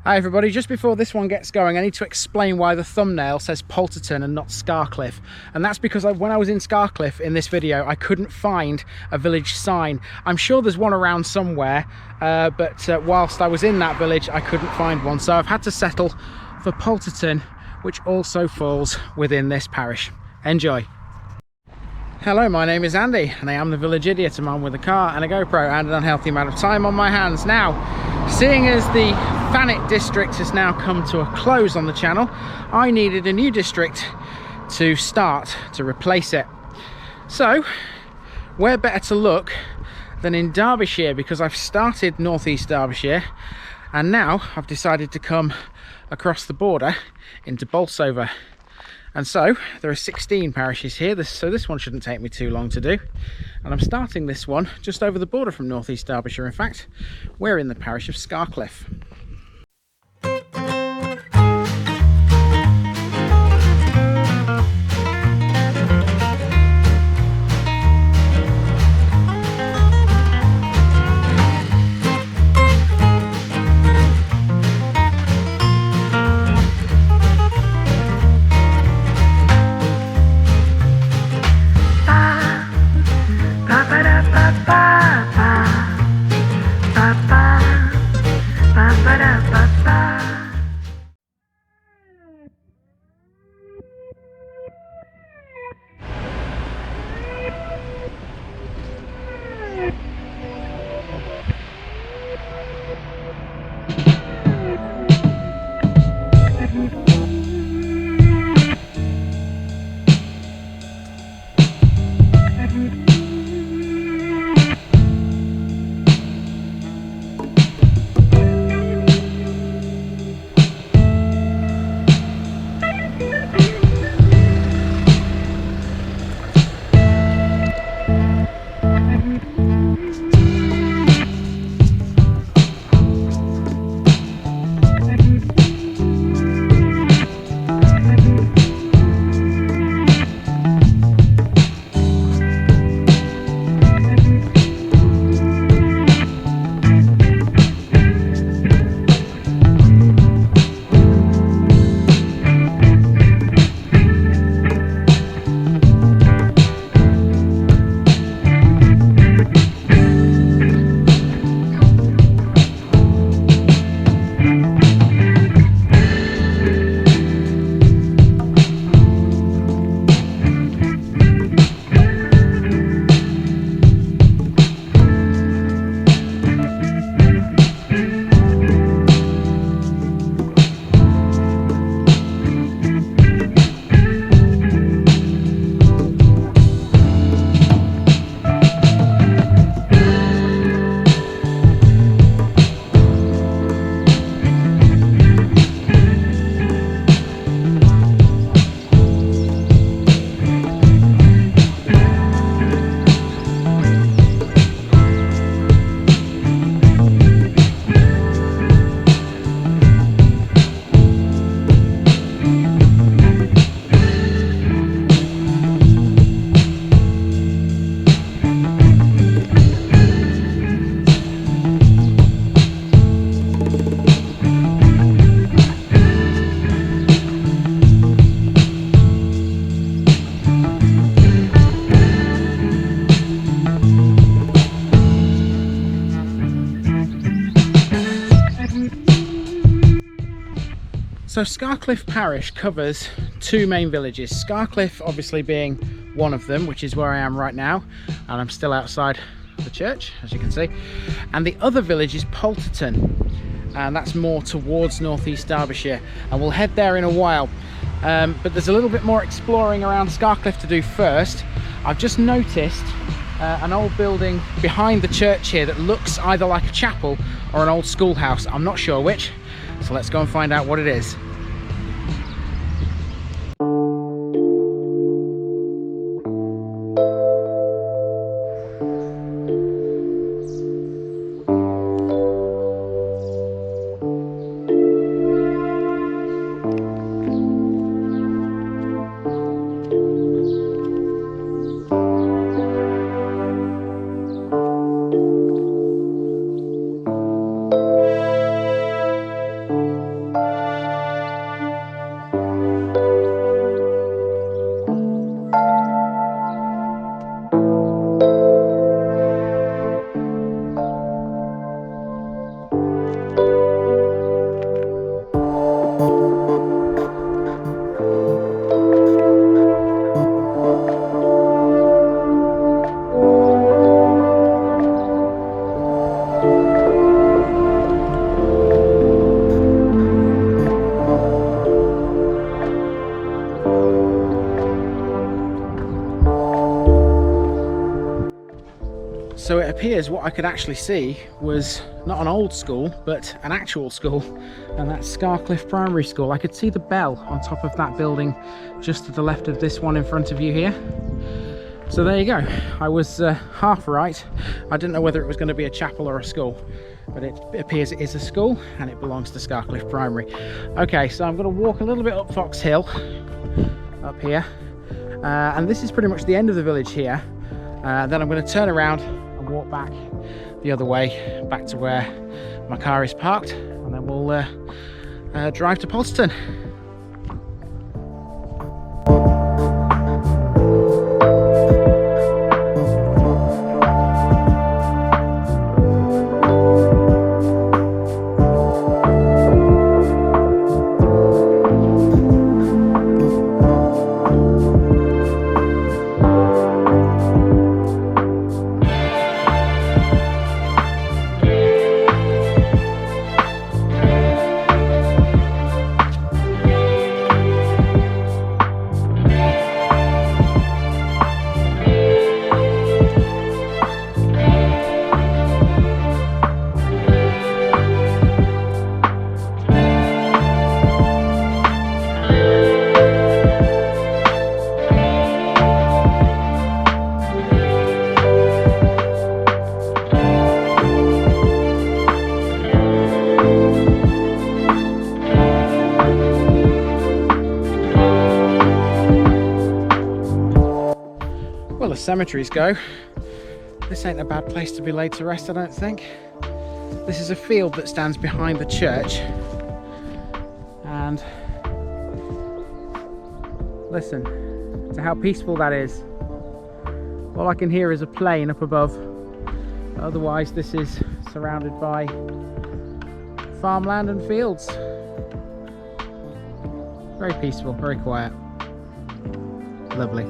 Hi everybody, just before this one gets going I need to explain why the thumbnail says Palterton and not Scarcliffe, and that's because when I was in Scarcliffe in this video I couldn't find a village sign. I'm sure there's one around somewhere, but whilst I was in that village I couldn't find one, so I've had to settle for Palterton, which also falls within this parish. Enjoy. Hello, my name is Andy and I am the village idiot, a man with a car and a GoPro and an unhealthy amount of time on my hands. Now, seeing as the Thanet district has now come to a close on the channel, I needed a new district to start to replace it. So, where better to look than in Derbyshire, because I've started Northeast Derbyshire and now I've decided to come across the border into Bolsover. And so there are 16 parishes here, so this one shouldn't take me too long to do. And I'm starting this one just over the border from Northeast Derbyshire. In fact, we're in the parish of Scarcliffe. So Scarcliffe parish covers two main villages, Scarcliffe obviously being one of them, which is where I am right now, and I'm still outside the church as you can see, and the other village is Palterton, and that's more towards Northeast Derbyshire, and we'll head there in a while. But there's a little bit more exploring around Scarcliffe to do first. I've just noticed an old building behind the church here that looks either like a chapel or an old schoolhouse. I'm not sure which, so let's go and find out what it is. appears what I could actually see was not an old school, but an actual school, and that's Scarcliffe Primary School. I could see the bell on top of that building just to the left of this one in front of you here. So there you go. I was half right. I didn't know whether it was going to be a chapel or a school, but it appears it is a school and it belongs to Scarcliffe Primary. Okay, so I'm going to walk a little bit up Fox Hill, up here, and this is pretty much the end of the village here. Then I'm going to turn around and walk back the other way, back to where my car is parked, and then we'll drive to Palterton. As cemeteries go, this ain't a bad place to be laid to rest, I don't think. This is a field that stands behind the church, and listen to how peaceful that is. All I can hear is a plane up above. Otherwise this is surrounded by farmland and fields. Very peaceful, very quiet. Lovely.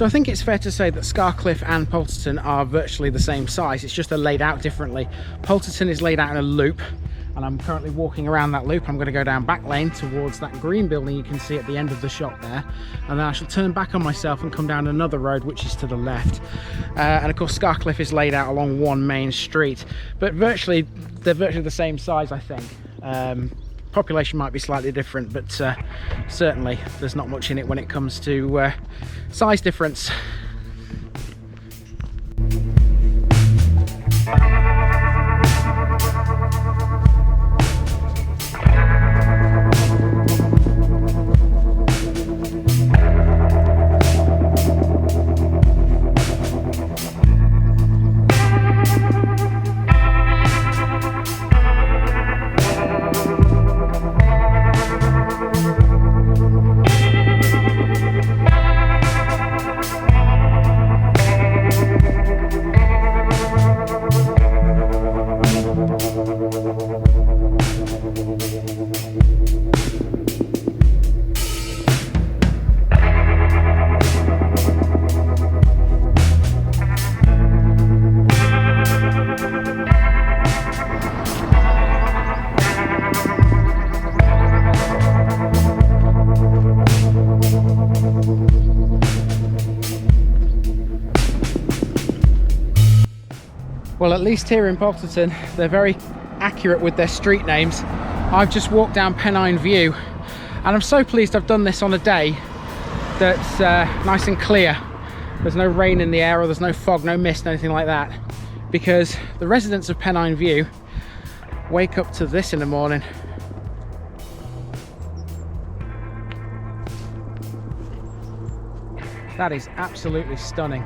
So I think it's fair to say that Scarcliffe and Palterton are virtually the same size, it's just they're laid out differently. Palterton is laid out in a loop, and I'm currently walking around that loop. I'm going to go down back lane towards that green building you can see at the end of the shot there, and then I shall turn back on myself and come down another road which is to the left. And of course Scarcliffe is laid out along one main street, but they're virtually the same size, I think. Population might be slightly different, but certainly there's not much in it when it comes to size difference. Well, at least here in Palterton, they're very accurate with their street names. I've just walked down Pennine View, and I'm so pleased I've done this on a day that's nice and clear. There's no rain in the air, or there's no fog, no mist, anything like that, because the residents of Pennine View wake up to this in the morning. That is absolutely stunning.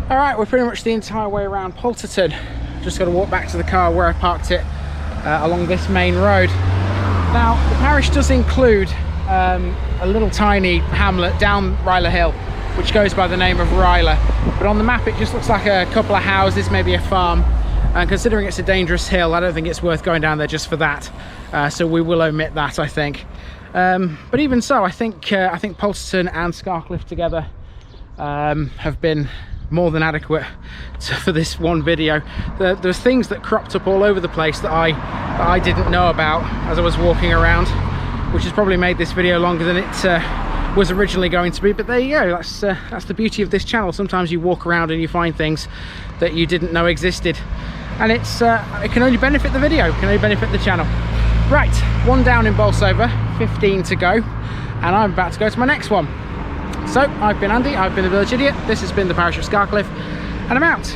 Alright, we're pretty much the entire way around Palterton. Just got to walk back to the car where I parked it along this main road. Now, the parish does include a little tiny hamlet down Rylah Hill, which goes by the name of Rylah. But on the map it just looks like a couple of houses, maybe a farm. And considering it's a dangerous hill, I don't think it's worth going down there just for that. So we will omit that, I think. But even so, I think Palterton and Scarcliffe together have been more than adequate for this one video. There's things that cropped up all over the place that I didn't know about as I was walking around, which has probably made this video longer than it was originally going to be. But there you go, that's the beauty of this channel. Sometimes you walk around and you find things that you didn't know existed, and it can only benefit the video, it can only benefit the channel. Right, one down in Bolsover, 15 to go, and I'm about to go to my next one. So, I've been Andy, I've been the Village Idiot, this has been the Parish of Scarcliffe, and I'm out.